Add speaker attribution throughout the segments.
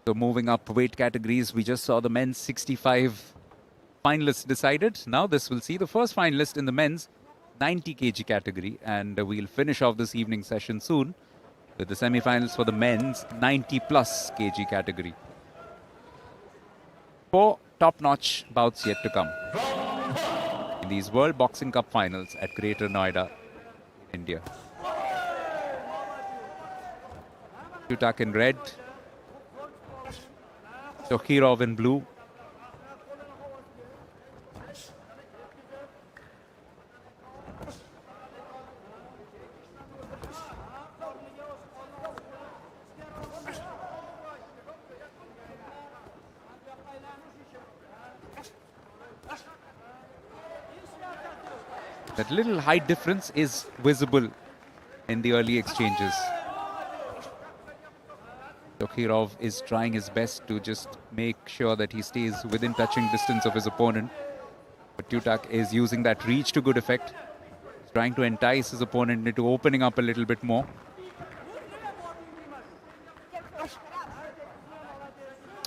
Speaker 1: So moving up weight categories, we just saw the men's 65 finalists decided. Now this will see the first finalist in the men's 90 kg category, and we'll finish off this evening session soon with the semi-finals for the men's 90 plus kg category. 4 top-notch bouts yet to come in these World Boxing Cup finals at Greater Noida, India. Tutak in red, Tokhirov in blue. That little height difference is visible in the early exchanges. Tokhirov is trying his best to just make sure that he stays within touching distance of his opponent. But Tutak is using that reach to good effect. He's trying to entice his opponent into opening up a little bit more.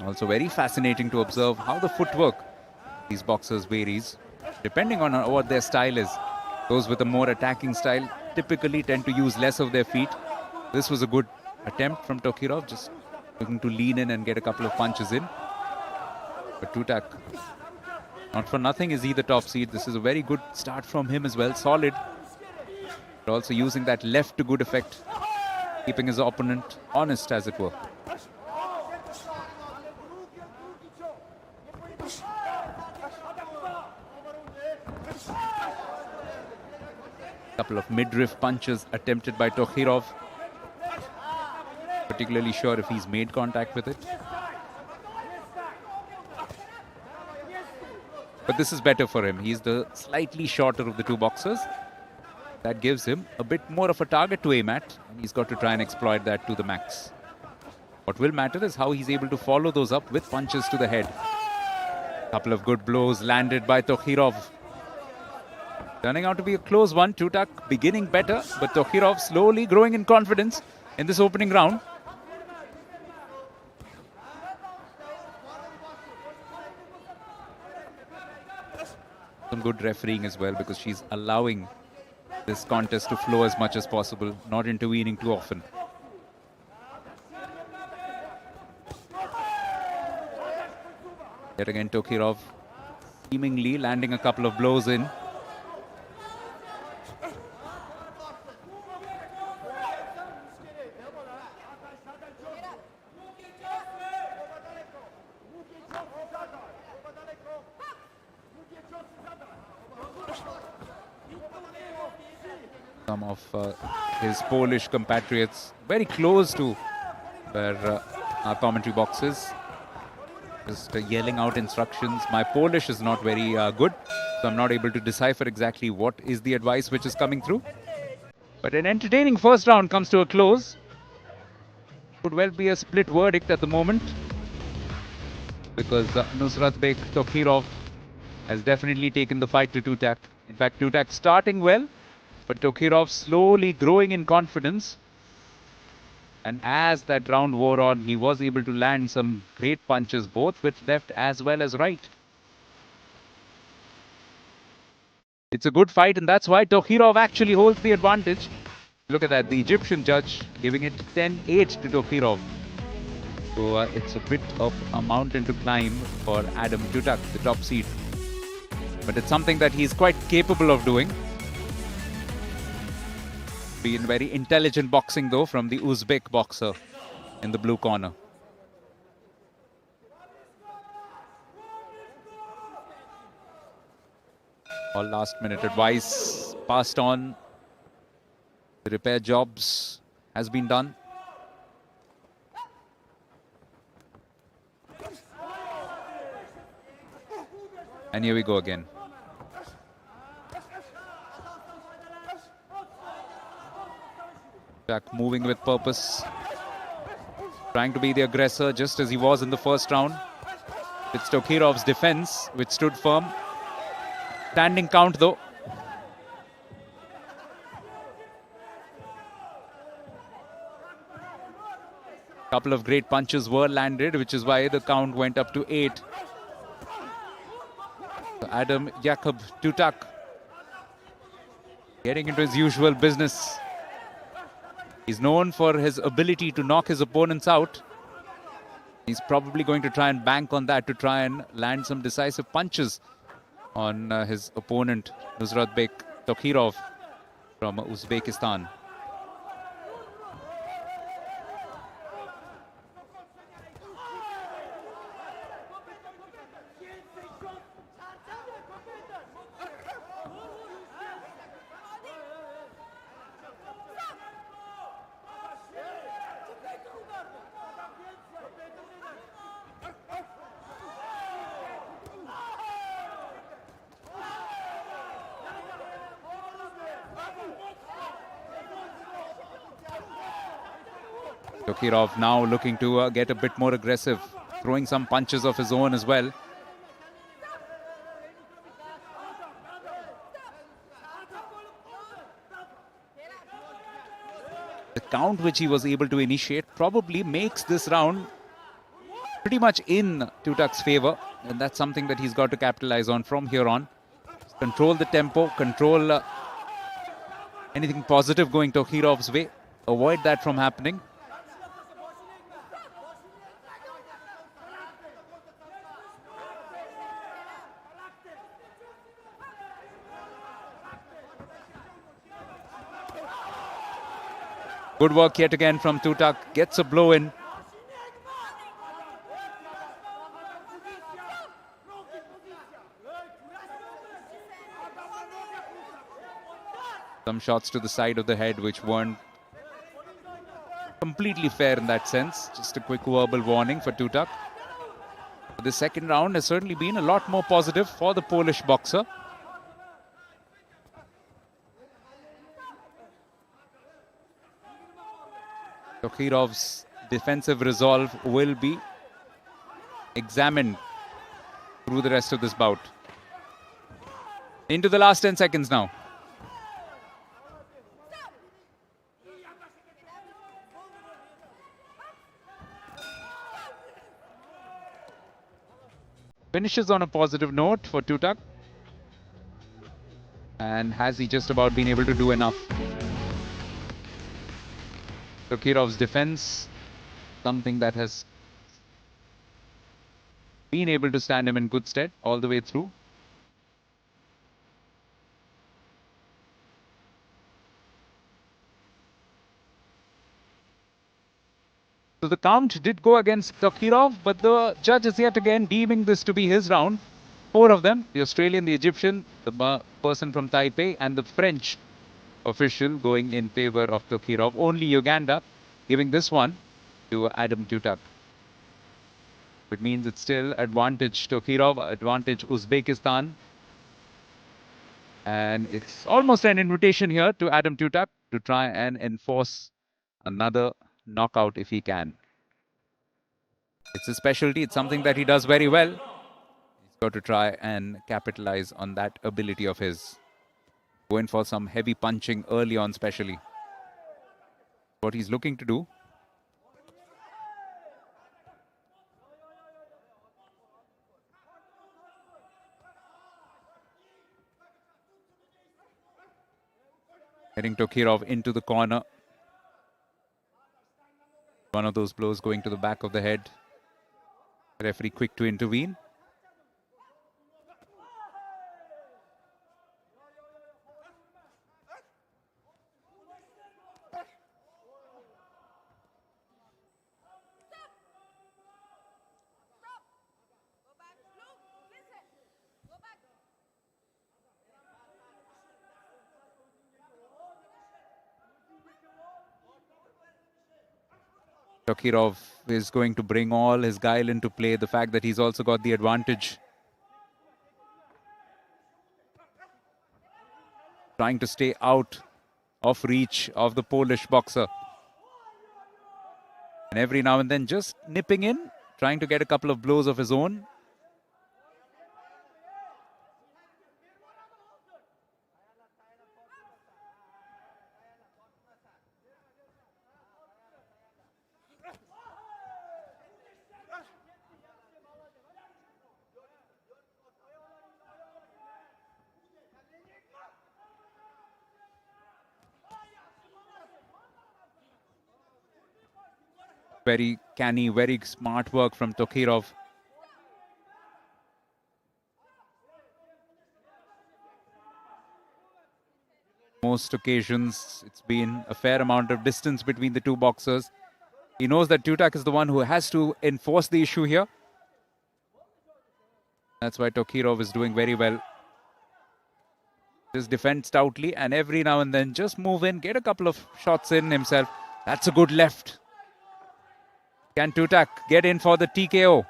Speaker 1: Also very fascinating to observe how the footwork of these boxers varies depending on what their style is. Those with a more attacking style typically tend to use less of their feet. This was a good attempt from Tokhirov, just looking to lean in and get a couple of punches in. But Tutak, not for nothing, is he the top seed. This is a very good start from him as well, solid. But also using that left to good effect, keeping his opponent honest, as it were. Couple of midriff punches attempted by Tokhirov. Particularly sure if he's made contact with it. But this is better for him. He's the slightly shorter of the two boxers. That gives him a bit more of a target to aim at, and he's got to try and exploit that to the max. What will matter is how he's able to follow those up with punches to the head. Couple of good blows landed by Tokhirov. Turning out to be a close one. Tutak beginning better, but Tokhirov slowly growing in confidence in this opening round. Some good refereeing as well, because she's allowing this contest to flow as much as possible, not intervening too often. Yet again, Tokhirov seemingly landing a couple of blows in. Some of his Polish compatriots very close to where our commentary box is, just yelling out instructions. My Polish is not very good, so I'm not able to decipher exactly what is the advice which is coming through. But an entertaining first round comes to a close. Could well be a split verdict at the moment, because Nusratbek Tokhirov has definitely taken the fight to Tutak. In fact, Tutak starting well, but Tokhirov slowly growing in confidence. And as that round wore on, he was able to land some great punches, both with left as well as right. It's a good fight, and that's why Tokhirov actually holds the advantage. Look at that, the Egyptian judge giving it 10-8 to Tokhirov. So it's a bit of a mountain to climb for Adam Tutak, the top seed. But it's something that he's quite capable of doing. Been very intelligent boxing though from the Uzbek boxer in the blue corner. All last minute advice passed on. The repair jobs has been done. And here we go again. Tutak moving with purpose, trying to be the aggressor just as he was in the first round. It's Tokhirov's defense which stood firm. Standing count though. Couple of great punches were landed, which is why the count went up to 8. So Adam Jakob Tutak getting into his usual business. He's known for his ability to knock his opponents out. He's probably going to try and bank on that to try and land some decisive punches on his opponent, Nusratbek Tokhirov from Uzbekistan. Tokhirov now looking to get a bit more aggressive, throwing some punches of his own as well. The count which he was able to initiate probably makes this round pretty much in Tutak's favor, and that's something that he's got to capitalize on from here on. Control the tempo, control anything positive going Tokhirov's way, avoid that from happening. Good work yet again from Tutak. Gets a blow in. Some shots to the side of the head which weren't completely fair in that sense. Just a quick verbal warning for Tutak. The second round has certainly been a lot more positive for the Polish boxer. Tokhirov's defensive resolve will be examined through the rest of this bout. Into the last 10 seconds now. Finishes on a positive note for Tutak. And has he just about been able to do enough? Tokhirov's defense, something that has been able to stand him in good stead all the way through. So the count did go against Tokhirov, but the judge is yet again deeming this to be his round. 4 of them, the Australian, the Egyptian, the person from Taipei, and the French official going in favor of Tokhirov. Only Uganda giving this one to Adam Tutak. It means it's still advantage Tokhirov, advantage Uzbekistan. And it's almost an invitation here to Adam Tutak to try and enforce another knockout if he can. It's a specialty. It's something that he does very well. He's got to try and capitalize on that ability of his. Going for some heavy punching early on, especially. What he's looking to do. Heading Tokhirov into the corner. One of those blows going to the back of the head. Referee quick to intervene. Tokhirov is going to bring all his guile into play. The fact that he's also got the advantage. Trying to stay out of reach of the Polish boxer. And every now and then just nipping in, trying to get a couple of blows of his own. Very canny, very smart work from Tokhirov. Most occasions, it's been a fair amount of distance between the two boxers. He knows that Tutak is the one who has to enforce the issue here. That's why Tokhirov is doing very well. Just defend stoutly and every now and then just move in, get a couple of shots in himself. That's a good left. Can Tutak get in for the TKO?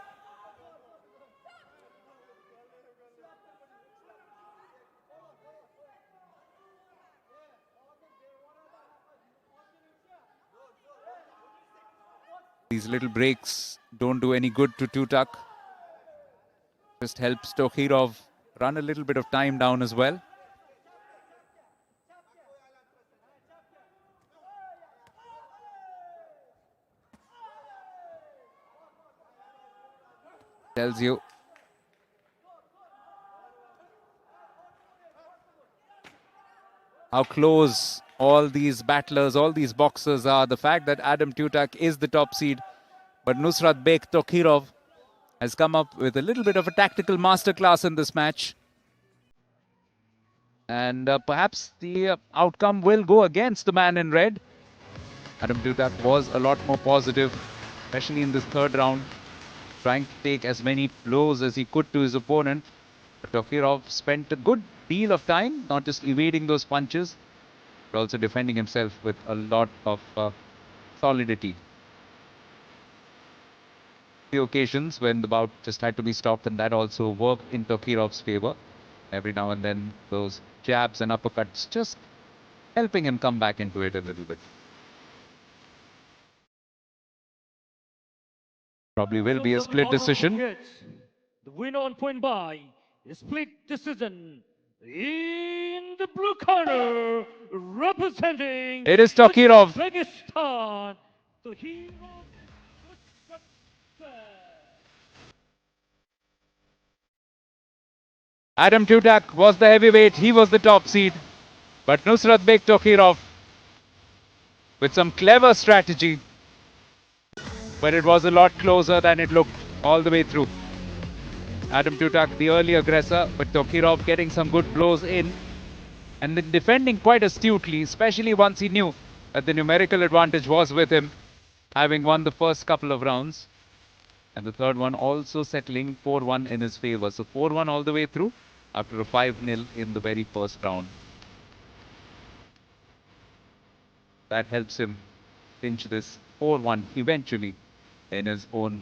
Speaker 1: These little breaks don't do any good to Tutak. Just helps Tokhirov run a little bit of time down as well. Tells you how close all these battlers, all these boxers are. The fact that Adam Tutak is the top seed, but Nusratbek Tokhirov has come up with a little bit of a tactical masterclass in this match. And perhaps the outcome will go against the man in red. Adam Tutak was a lot more positive, especially in this third round, trying to take as many blows as he could to his opponent. But Tokhirov spent a good deal of time not just evading those punches, but also defending himself with a lot of solidity. The occasions when the bout just had to be stopped, and that also worked in Tokhirov's favor. Every now and then, those jabs and uppercuts just helping him come back into it a little bit. Probably will be a split decision.
Speaker 2: The winner on point by a split decision in the blue corner, representing
Speaker 1: It is Tokhirov.
Speaker 2: Uzbekistan, Tokhirov.
Speaker 1: Adam Tutak was the heavyweight, he was the top seed. But Nusratbek Tokhirov with some clever strategy. But it was a lot closer than it looked all the way through. Adam Tutak, the early aggressor, but Tokhirov getting some good blows in and then defending quite astutely, especially once he knew that the numerical advantage was with him, having won the first couple of rounds. And the third one also settling 4-1 in his favor. So 4-1 all the way through after a 5-0 in the very first round. That helps him clinch this 4-1 eventually in his own